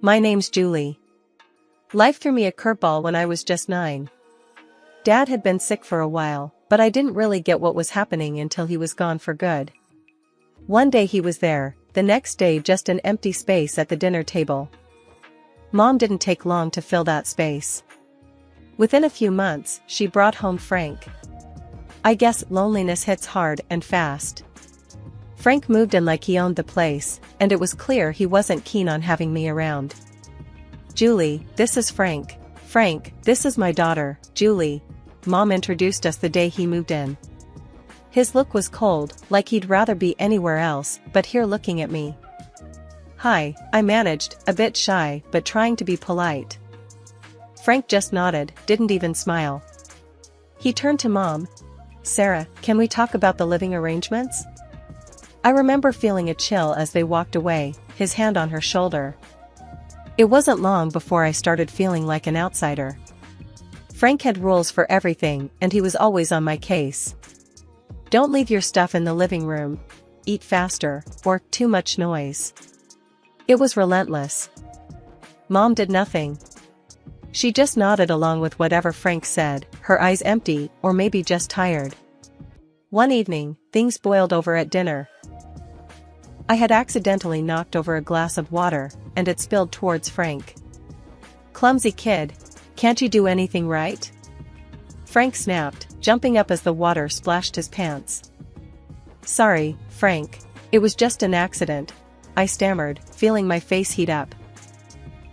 My name's Julie. Life threw me a curveball when I was just 9. Dad had been sick for a while, but I didn't really get what was happening until he was gone for good. One day he was there, the next day just an empty space at the dinner table. Mom didn't take long to fill that space. Within a few months, she brought home Frank. I guess loneliness hits hard and fast. Frank moved in like he owned the place, and it was clear he wasn't keen on having me around. Julie, this is Frank. Frank, this is my daughter, Julie. Mom introduced us the day he moved in. His look was cold, like he'd rather be anywhere else, but here looking at me. Hi, I managed, a bit shy, but trying to be polite. Frank just nodded, didn't even smile. He turned to Mom. Sarah, can we talk about the living arrangements? I remember feeling a chill as they walked away, his hand on her shoulder. It wasn't long before I started feeling like an outsider. Frank had rules for everything, and he was always on my case. Don't leave your stuff in the living room, eat faster, or too much noise. It was relentless. Mom did nothing. She just nodded along with whatever Frank said, her eyes empty, or maybe just tired. One evening, things boiled over at dinner. I had accidentally knocked over a glass of water, and it spilled towards Frank. Clumsy kid, can't you do anything right? Frank snapped, jumping up as the water splashed his pants. Sorry, Frank. It was just an accident, I stammered, feeling my face heat up.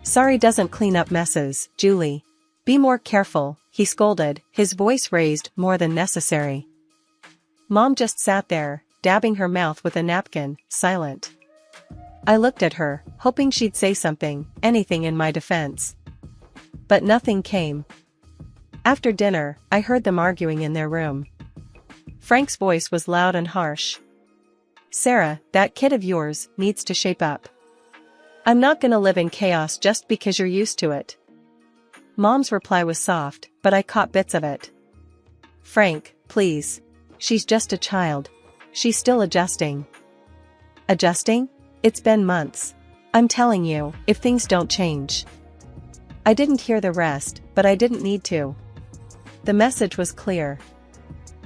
Sorry doesn't clean up messes, Julie. Be more careful, he scolded, his voice raised more than necessary. Mom just sat there, dabbing her mouth with a napkin, silent. I looked at her, hoping she'd say something, anything in my defense. But nothing came. After dinner, I heard them arguing in their room. Frank's voice was loud and harsh. Sarah, that kid of yours needs to shape up. I'm not gonna live in chaos just because you're used to it. Mom's reply was soft, but I caught bits of it. Frank, please. She's just a child. She's still adjusting. Adjusting? It's been months. I'm telling you, if things don't change. I didn't hear the rest, but I didn't need to. The message was clear.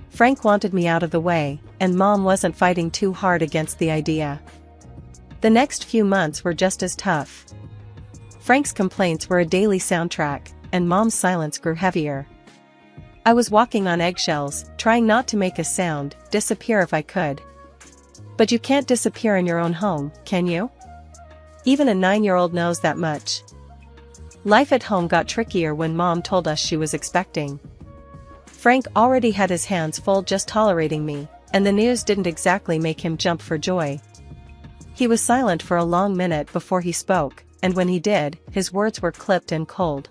Frank wanted me out of the way, and Mom wasn't fighting too hard against the idea. The next few months were just as tough. Frank's complaints were a daily soundtrack, and Mom's silence grew heavier. I was walking on eggshells, trying not to make a sound, disappear if I could. But you can't disappear in your own home, can you? Even a 9-year-old knows that much. Life at home got trickier when Mom told us she was expecting. Frank already had his hands full just tolerating me, and the news didn't exactly make him jump for joy. He was silent for a long minute before he spoke, and when he did, his words were clipped and cold.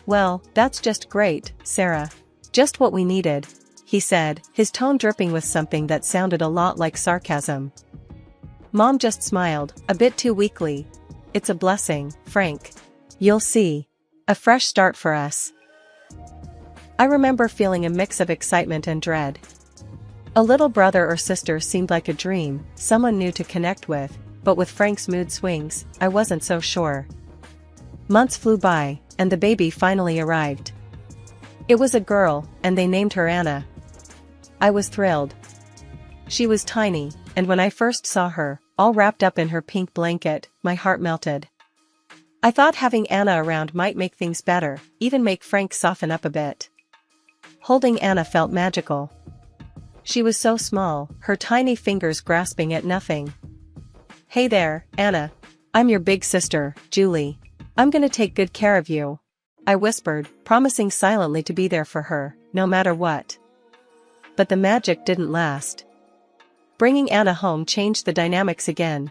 Well, that's just great, Sarah. Just what we needed, he said, his tone dripping with something that sounded a lot like sarcasm. Mom just smiled, a bit too weakly. It's a blessing, Frank. You'll see. A fresh start for us. I remember feeling a mix of excitement and dread. A little brother or sister seemed like a dream, someone new to connect with, but with Frank's mood swings, I wasn't so sure. Months flew by, and the baby finally arrived. It was a girl, and they named her Anna. I was thrilled. She was tiny, and when I first saw her, all wrapped up in her pink blanket, my heart melted. I thought having Anna around might make things better, even make Frank soften up a bit. Holding Anna felt magical. She was so small, her tiny fingers grasping at nothing. Hey there, Anna. I'm your big sister, Julie. I'm gonna take good care of you, I whispered, promising silently to be there for her, no matter what. But the magic didn't last. Bringing Anna home changed the dynamics again.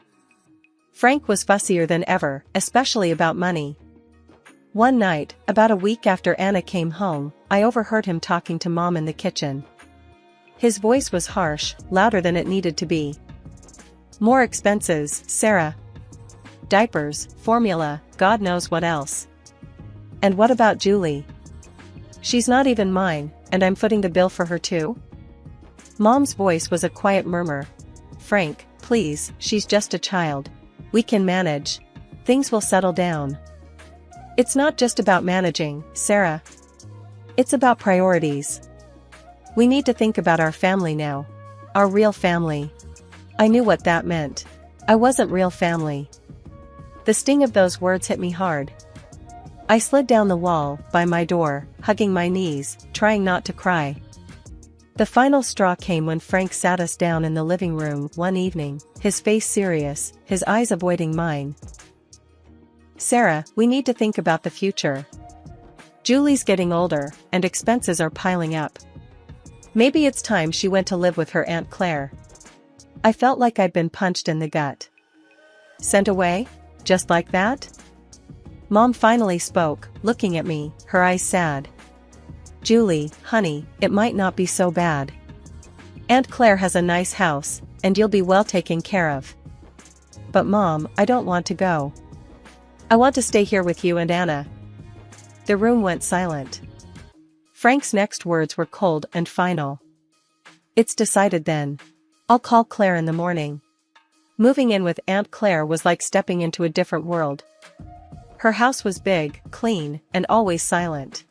Frank was fussier than ever, especially about money. One night, about a week after Anna came home, I overheard him talking to Mom in the kitchen. His voice was harsh, louder than it needed to be. More expenses, Sarah. Diapers, formula, God knows what else. And what about Julie? She's not even mine, and I'm footing the bill for her too? Mom's voice was a quiet murmur. Frank, please, she's just a child. We can manage. Things will settle down. It's not just about managing, Sarah. It's about priorities. We need to think about our family now. Our real family. I knew what that meant. I wasn't real family. The sting of those words hit me hard. I slid down the wall, by my door, hugging my knees, trying not to cry. The final straw came when Frank sat us down in the living room one evening, his face serious, his eyes avoiding mine. Sarah, we need to think about the future. Julie's getting older, and expenses are piling up. Maybe it's time she went to live with her Aunt Claire. I felt like I'd been punched in the gut. Sent away? Just like that? Mom finally spoke, looking at me, her eyes sad. Julie, honey, it might not be so bad. Aunt Claire has a nice house, and you'll be well taken care of. But Mom, I don't want to go. I want to stay here with you and Anna. The room went silent. Frank's next words were cold and final. It's decided then. I'll call Claire in the morning. Moving in with Aunt Claire was like stepping into a different world. Her house was big, clean, and always silent.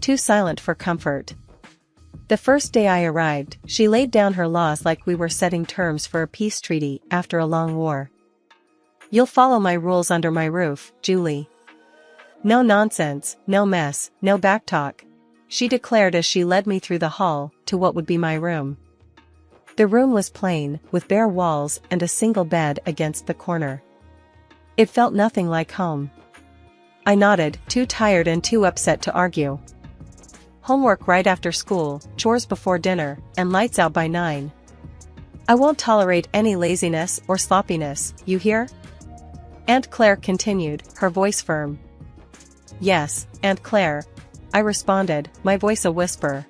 Too silent for comfort. The first day I arrived, she laid down her laws like we were setting terms for a peace treaty after a long war. You'll follow my rules under my roof, Julie. No nonsense, no mess, no backtalk, she declared as she led me through the hall to what would be my room. The room was plain, with bare walls and a single bed against the corner. It felt nothing like home. I nodded, too tired and too upset to argue. Homework right after school, chores before dinner, and lights out by 9. I won't tolerate any laziness or sloppiness, you hear? Aunt Claire continued, her voice firm. Yes, Aunt Claire, I responded, my voice a whisper.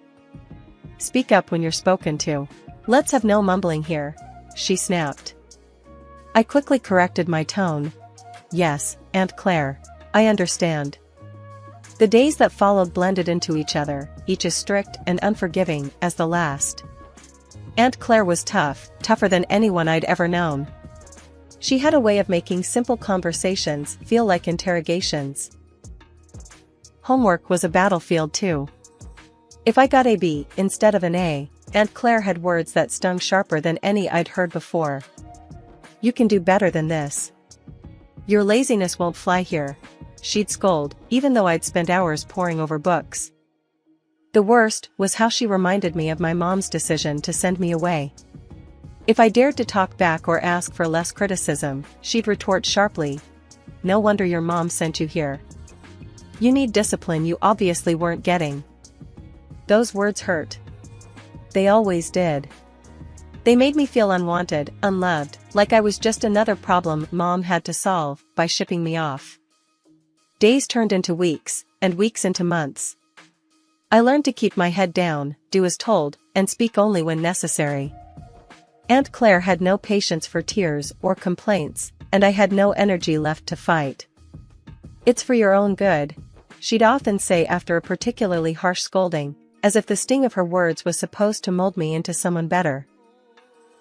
Speak up when you're spoken to. Let's have no mumbling here, she snapped. I quickly corrected my tone. Yes, Aunt Claire, I understand. The days that followed blended into each other, each as strict and unforgiving as the last. Aunt Claire was tough, tougher than anyone I'd ever known. She had a way of making simple conversations feel like interrogations. Homework was a battlefield too. If I got a B instead of an A, Aunt Claire had words that stung sharper than any I'd heard before. You can do better than this. Your laziness won't fly here, she'd scold, even though I'd spent hours poring over books. The worst was how she reminded me of my mom's decision to send me away. If I dared to talk back or ask for less criticism, she'd retort sharply, no wonder your mom sent you here. You need discipline you obviously weren't getting. Those words hurt. They always did. They made me feel unwanted, unloved, like I was just another problem Mom had to solve by shipping me off. Days turned into weeks, and weeks into months. I learned to keep my head down, do as told, and speak only when necessary. Aunt Claire had no patience for tears or complaints, and I had no energy left to fight. It's for your own good, she'd often say after a particularly harsh scolding, as if the sting of her words was supposed to mold me into someone better.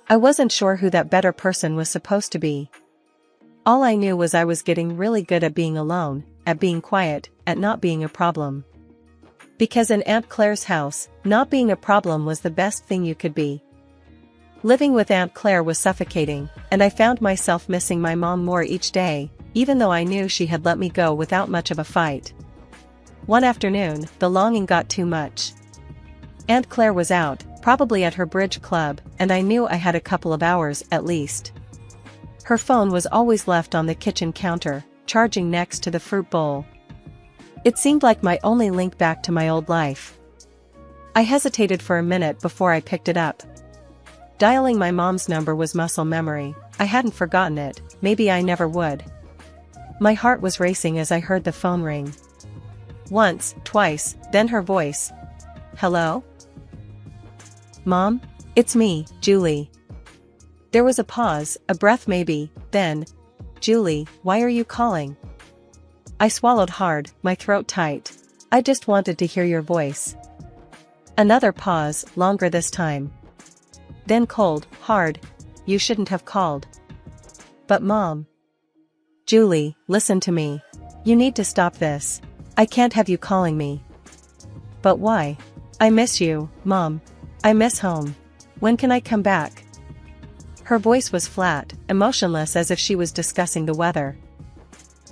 I wasn't sure who that better person was supposed to be. All I knew was I was getting really good at being alone, at being quiet, at not being a problem. Because in Aunt Claire's house, not being a problem was the best thing you could be. Living with Aunt Claire was suffocating, and I found myself missing my mom more each day, even though I knew she had let me go without much of a fight. One afternoon, the longing got too much. Aunt Claire was out, probably at her bridge club, and I knew I had a couple of hours at least. Her phone was always left on the kitchen counter, charging next to the fruit bowl. It seemed like my only link back to my old life. I hesitated for a minute before I picked it up. Dialing my mom's number was muscle memory. I hadn't forgotten it, maybe I never would. My heart was racing as I heard the phone ring. Once, twice, then her voice. Hello? Mom? It's me, Julie. There was a pause, a breath maybe, then, Julie, why are you calling? I swallowed hard, my throat tight. I just wanted to hear your voice. Another pause, longer this time. Then cold, hard, you shouldn't have called. But Mom. Julie, listen to me. You need to stop this. I can't have you calling me. But why? I miss you, Mom. I miss home. When can I come back? Her voice was flat, emotionless, as if she was discussing the weather.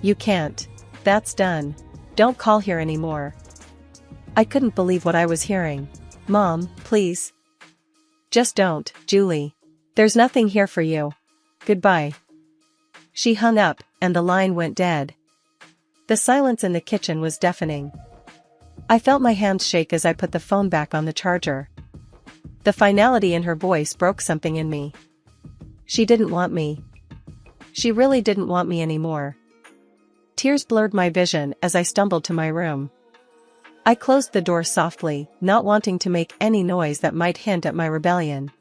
You can't. That's done. Don't call here anymore. I couldn't believe what I was hearing. Mom, please. Just don't, Julie. There's nothing here for you. Goodbye. She hung up, and the line went dead. The silence in the kitchen was deafening. I felt my hands shake as I put the phone back on the charger. The finality in her voice broke something in me. She didn't want me. She really didn't want me anymore. Tears blurred my vision as I stumbled to my room. I closed the door softly, not wanting to make any noise that might hint at my rebellion.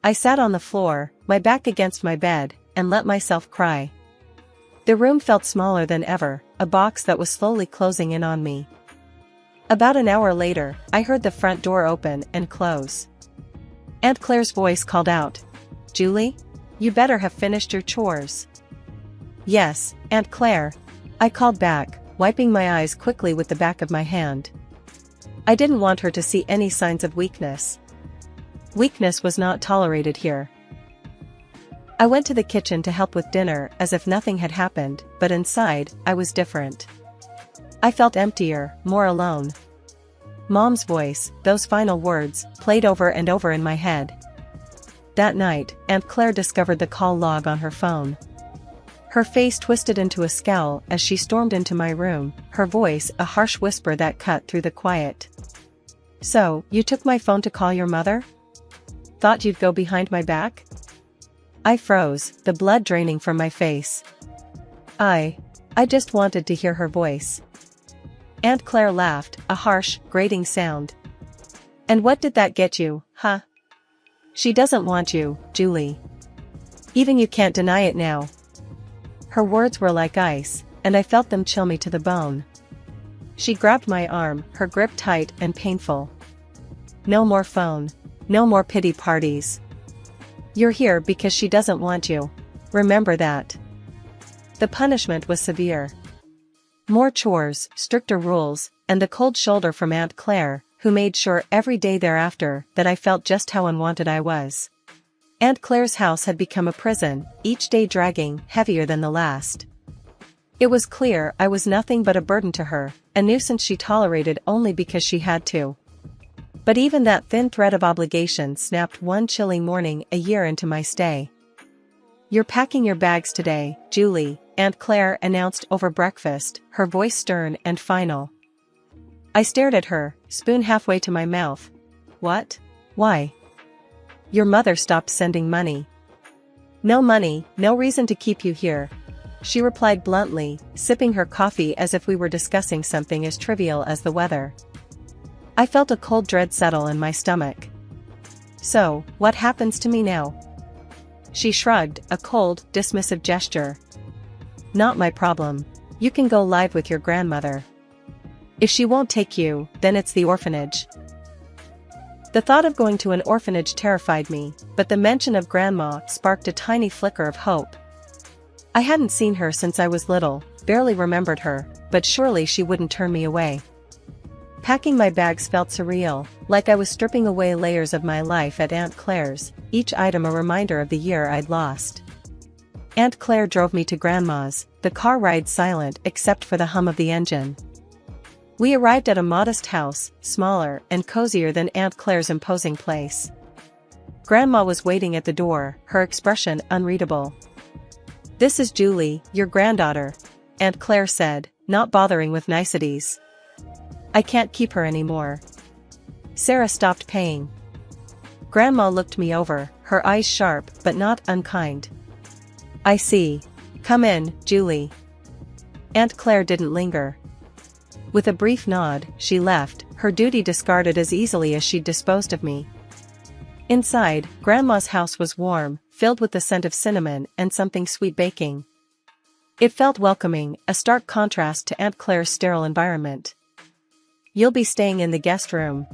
I sat on the floor, my back against my bed, and let myself cry. The room felt smaller than ever, a box that was slowly closing in on me. About an hour later, I heard the front door open and close. Aunt Claire's voice called out, "Julie? You better have finished your chores." "Yes, Aunt Claire," I called back, wiping my eyes quickly with the back of my hand. I didn't want her to see any signs of weakness. Weakness was not tolerated here. I went to the kitchen to help with dinner as if nothing had happened, but inside, I was different. I felt emptier, more alone. Mom's voice, those final words, played over and over in my head. That night, Aunt Claire discovered the call log on her phone. Her face twisted into a scowl as she stormed into my room, her voice a harsh whisper that cut through the quiet. "So, you took my phone to call your mother? Thought you'd go behind my back?" I froze, the blood draining from my face. I just wanted to hear her voice. Aunt Claire laughed, a harsh, grating sound. "And what did that get you, huh? She doesn't want you, Julie. Even you can't deny it now." Her words were like ice, and I felt them chill me to the bone. She grabbed my arm, her grip tight and painful. "No more phone. No more pity parties. You're here because she doesn't want you. Remember that." The punishment was severe. More chores, stricter rules, and the cold shoulder from Aunt Claire, who made sure every day thereafter that I felt just how unwanted I was. Aunt Claire's house had become a prison, each day dragging, heavier than the last. It was clear I was nothing but a burden to her, a nuisance she tolerated only because she had to. But even that thin thread of obligation snapped one chilly morning a year into my stay. "You're packing your bags today, Julie," Aunt Claire announced over breakfast, her voice stern and final. I stared at her, spoon halfway to my mouth. "What? Why?" "Your mother stopped sending money." "No money, no reason to keep you here," she replied bluntly, sipping her coffee as if we were discussing something as trivial as the weather. I felt a cold dread settle in my stomach. "So, what happens to me now?" She shrugged, a cold, dismissive gesture. "Not my problem. You can go live with your grandmother. If she won't take you, then it's the orphanage." The thought of going to an orphanage terrified me, but the mention of Grandma sparked a tiny flicker of hope. I hadn't seen her since I was little, barely remembered her, but surely she wouldn't turn me away. Packing my bags felt surreal, like I was stripping away layers of my life at Aunt Claire's, each item a reminder of the year I'd lost. Aunt Claire drove me to Grandma's, the car ride silent except for the hum of the engine. We arrived at a modest house, smaller and cozier than Aunt Claire's imposing place. Grandma was waiting at the door, her expression unreadable. "This is Julie, your granddaughter," Aunt Claire said, not bothering with niceties. "I can't keep her anymore. Sarah stopped paying." Grandma looked me over, her eyes sharp but not unkind. "I see. Come in, Julie." Aunt Claire didn't linger. With a brief nod, she left, her duty discarded as easily as she'd disposed of me. Inside, Grandma's house was warm, filled with the scent of cinnamon and something sweet baking. It felt welcoming, a stark contrast to Aunt Claire's sterile environment. "You'll be staying in the guest room.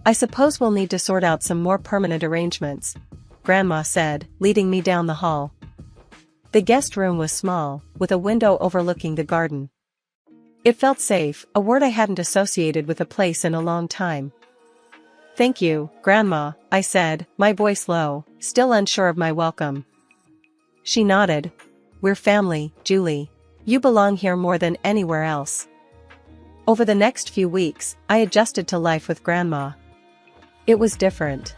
I suppose we'll need to sort out some more permanent arrangements," Grandma said, leading me down the hall. The guest room was small, with a window overlooking the garden. It felt safe, a word I hadn't associated with a place in a long time. "Thank you, Grandma," I said, my voice low, still unsure of my welcome. She nodded. "We're family, Julie. You belong here more than anywhere else." Over the next few weeks, I adjusted to life with Grandma. It was different.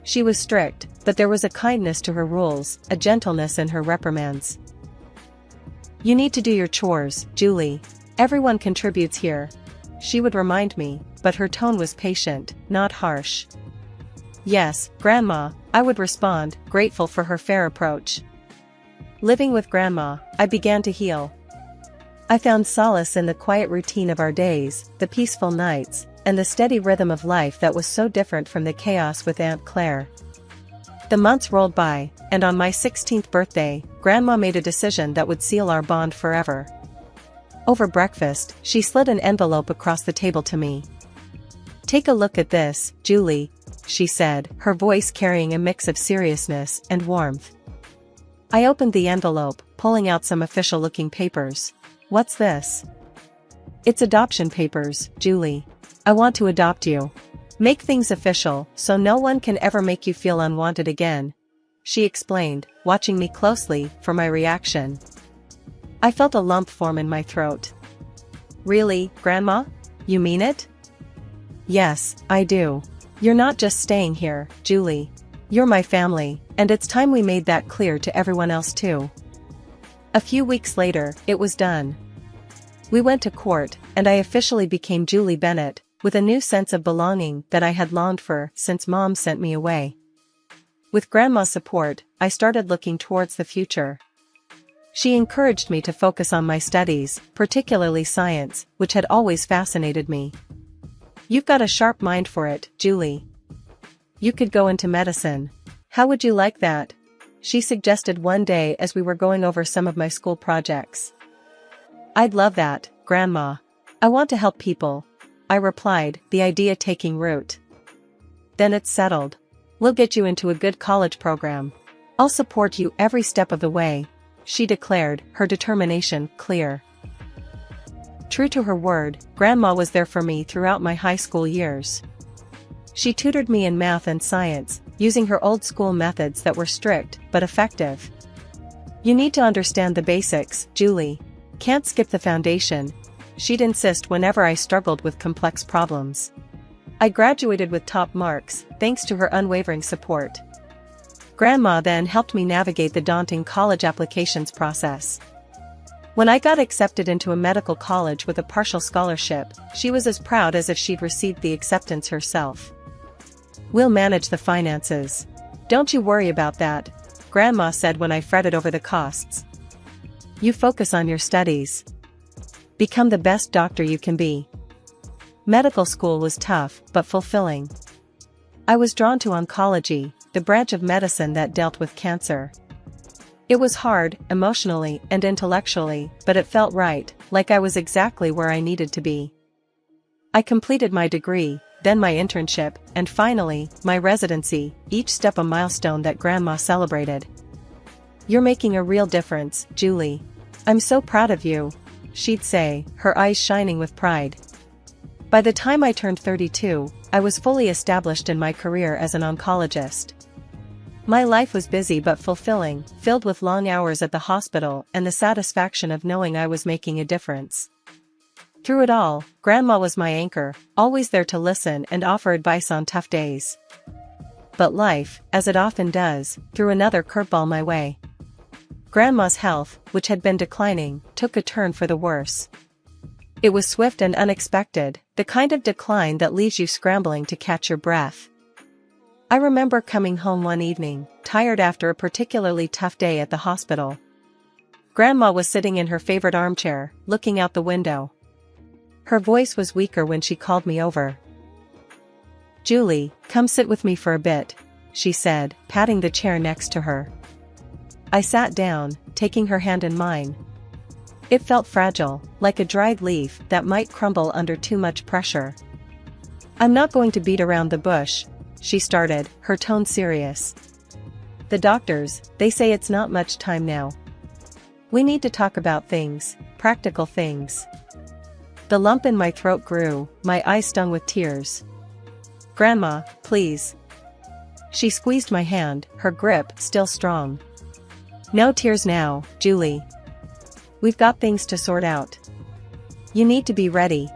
She was strict, but there was a kindness to her rules, a gentleness in her reprimands. "You need to do your chores, Julie. Everyone contributes here," she would remind me, but her tone was patient, not harsh. "Yes, Grandma," I would respond, grateful for her fair approach. Living with Grandma, I began to heal. I found solace in the quiet routine of our days, the peaceful nights, and the steady rhythm of life that was so different from the chaos with Aunt Claire. The months rolled by, and on my 16th birthday, Grandma made a decision that would seal our bond forever. Over breakfast, she slid an envelope across the table to me. "Take a look at this, Julie," she said, her voice carrying a mix of seriousness and warmth. I opened the envelope, pulling out some official-looking papers. "What's this?" "It's adoption papers, Julie. I want to adopt you. Make things official, so no one can ever make you feel unwanted again," she explained, watching me closely for my reaction. I felt a lump form in my throat. "Really, Grandma? You mean it?" "Yes, I do. You're not just staying here, Julie. You're my family, and it's time we made that clear to everyone else too." A few weeks later, it was done. We went to court, and I officially became Julie Bennett, with a new sense of belonging that I had longed for since Mom sent me away. With Grandma's support, I started looking towards the future. She encouraged me to focus on my studies, particularly science, which had always fascinated me. "You've got a sharp mind for it, Julie. You could go into medicine. How would you like that?" she suggested one day as we were going over some of my school projects. "I'd love that, Grandma. I want to help people," I replied, the idea taking root. "Then it's settled. We'll get you into a good college program. I'll support you every step of the way," she declared, her determination clear. True to her word, Grandma was there for me throughout my high school years. She tutored me in math and science, using her old-school methods that were strict but effective. "You need to understand the basics, Julie. Can't skip the foundation," she'd insist whenever I struggled with complex problems. I graduated with top marks, thanks to her unwavering support. Grandma then helped me navigate the daunting college applications process. When I got accepted into a medical college with a partial scholarship, she was as proud as if she'd received the acceptance herself. "We'll manage the finances. Don't you worry about that," Grandma said when I fretted over the costs. "You focus on your studies. Become the best doctor you can be." Medical school was tough, but fulfilling. I was drawn to oncology, the branch of medicine that dealt with cancer. It was hard, emotionally and intellectually, but it felt right, like I was exactly where I needed to be. I completed my degree, then my internship, and finally, my residency, each step a milestone that Grandma celebrated. "You're making a real difference, Julie. I'm so proud of you," she'd say, her eyes shining with pride. By the time I turned 32, I was fully established in my career as an oncologist. My life was busy but fulfilling, filled with long hours at the hospital and the satisfaction of knowing I was making a difference. Through it all, Grandma was my anchor, always there to listen and offer advice on tough days. But life, as it often does, threw another curveball my way. Grandma's health, which had been declining, took a turn for the worse. It was swift and unexpected, the kind of decline that leaves you scrambling to catch your breath. I remember coming home one evening, tired after a particularly tough day at the hospital. Grandma was sitting in her favorite armchair, looking out the window. Her voice was weaker when she called me over. "Julie, come sit with me for a bit," she said, patting the chair next to her. I sat down, taking her hand in mine. It felt fragile, like a dried leaf that might crumble under too much pressure. "I'm not going to beat around the bush," she started, her tone serious. "The doctors, they say it's not much time now, We need to talk about things, practical things. The lump in my throat grew, my eyes stung with tears. Grandma, please. She squeezed my hand, her grip still strong. No tears now, Julie. We've got things to sort out. You need to be ready.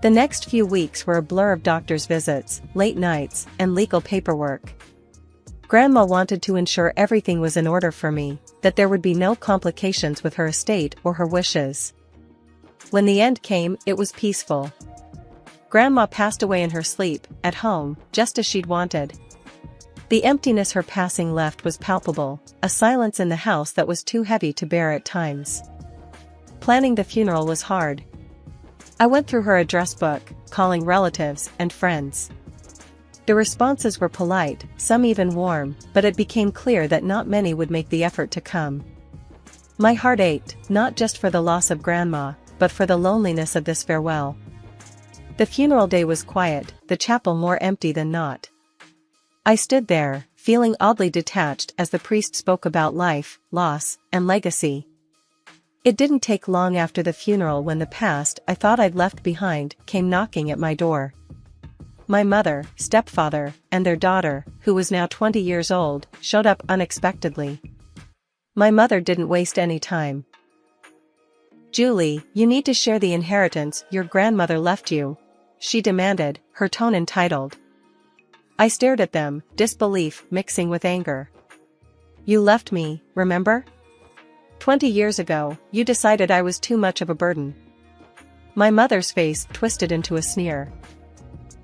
The next few weeks were a blur of doctor's visits, late nights, and legal paperwork. Grandma wanted to ensure everything was in order for me, that there would be no complications with her estate or her wishes. When the end came, it was peaceful. Grandma passed away in her sleep, at home, just as she'd wanted. The emptiness her passing left was palpable, a silence in the house that was too heavy to bear at times. Planning the funeral was hard. I went through her address book, calling relatives and friends. The responses were polite, some even warm, but it became clear that not many would make the effort to come. My heart ached, not just for the loss of Grandma, but for the loneliness of this farewell. The funeral day was quiet, the chapel more empty than not. I stood there, feeling oddly detached as the priest spoke about life, loss, and legacy. It didn't take long after the funeral when the past I thought I'd left behind came knocking at my door. My mother, stepfather, and their daughter, who was now 20 years old, showed up unexpectedly. My mother didn't waste any time. Julie, you need to share the inheritance your grandmother left you, she demanded, her tone entitled. I stared at them, disbelief mixing with anger. You left me, remember? 20 years ago, you decided I was too much of a burden. My mother's face twisted into a sneer.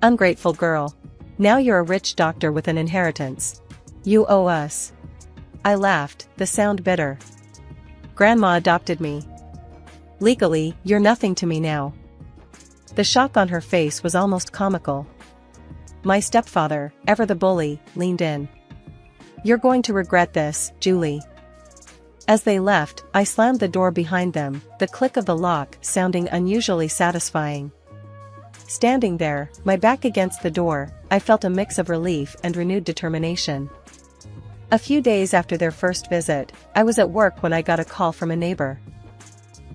Ungrateful girl. Now you're a rich doctor with an inheritance. You owe us. I laughed, the sound bitter. Grandma adopted me. Legally, you're nothing to me now. The shock on her face was almost comical. My stepfather, ever the bully, leaned in. You're going to regret this, Julie. As they left, I slammed the door behind them, the click of the lock sounding unusually satisfying. Standing there, my back against the door, I felt a mix of relief and renewed determination. A few days after their first visit, I was at work when I got a call from a neighbor.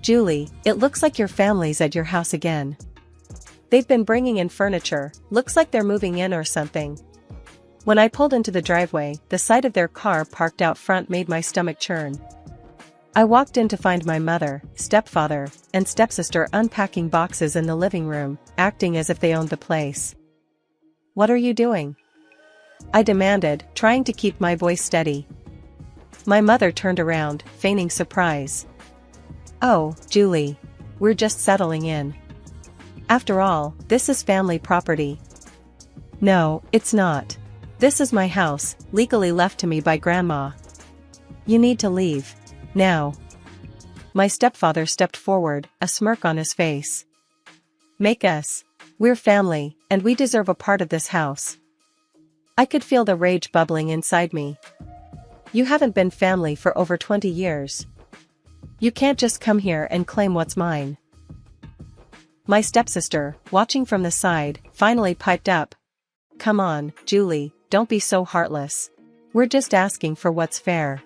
Julie, it looks like your family's at your house again. They've been bringing in furniture, looks like they're moving in or something. When I pulled into the driveway, the sight of their car parked out front made my stomach churn. I walked in to find my mother, stepfather, and stepsister unpacking boxes in the living room, acting as if they owned the place. What are you doing? I demanded, trying to keep my voice steady. My mother turned around, feigning surprise. Oh, Julie. We're just settling in. After all, this is family property. No, it's not. This is my house, legally left to me by Grandma. You need to leave. Now. My stepfather stepped forward, a smirk on his face. Make us. We're family, and we deserve a part of this house. I could feel the rage bubbling inside me. You haven't been family for over 20 years. You can't just come here and claim what's mine. My stepsister, watching from the side, finally piped up. Come on, Julie, don't be so heartless. We're just asking for what's fair.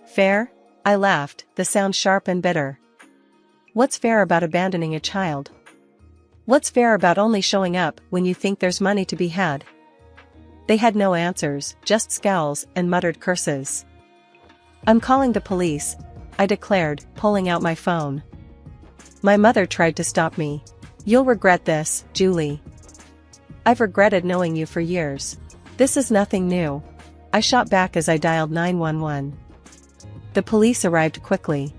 Fair? I laughed, the sound sharp and bitter. What's fair about abandoning a child? What's fair about only showing up when you think there's money to be had? They had no answers, just scowls and muttered curses. I'm calling the police, I declared, pulling out my phone. My mother tried to stop me. You'll regret this, Julie. I've regretted knowing you for years. This is nothing new. I shot back as I dialed 911. The police arrived quickly.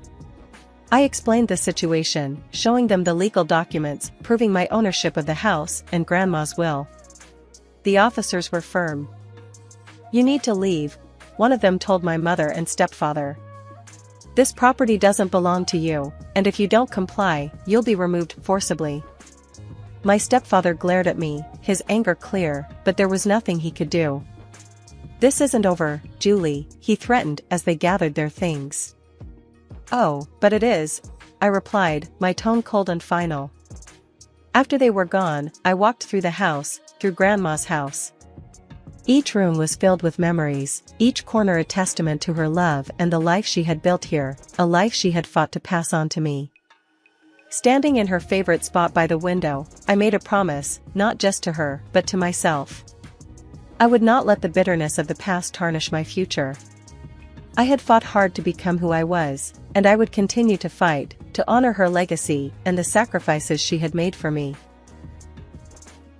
I explained the situation, showing them the legal documents proving my ownership of the house and Grandma's will. The officers were firm. You need to leave, one of them told my mother and stepfather. This property doesn't belong to you, and if you don't comply, you'll be removed forcibly. My stepfather glared at me, his anger clear, but there was nothing he could do. This isn't over, Julie, he threatened as they gathered their things. Oh, but it is, I replied, my tone cold and final. After they were gone, I walked through the house, through Grandma's house. Each room was filled with memories, each corner a testament to her love and the life she had built here, a life she had fought to pass on to me. Standing in her favorite spot by the window, I made a promise, not just to her, but to myself. I would not let the bitterness of the past tarnish my future. I had fought hard to become who I was, and I would continue to fight, to honor her legacy and the sacrifices she had made for me.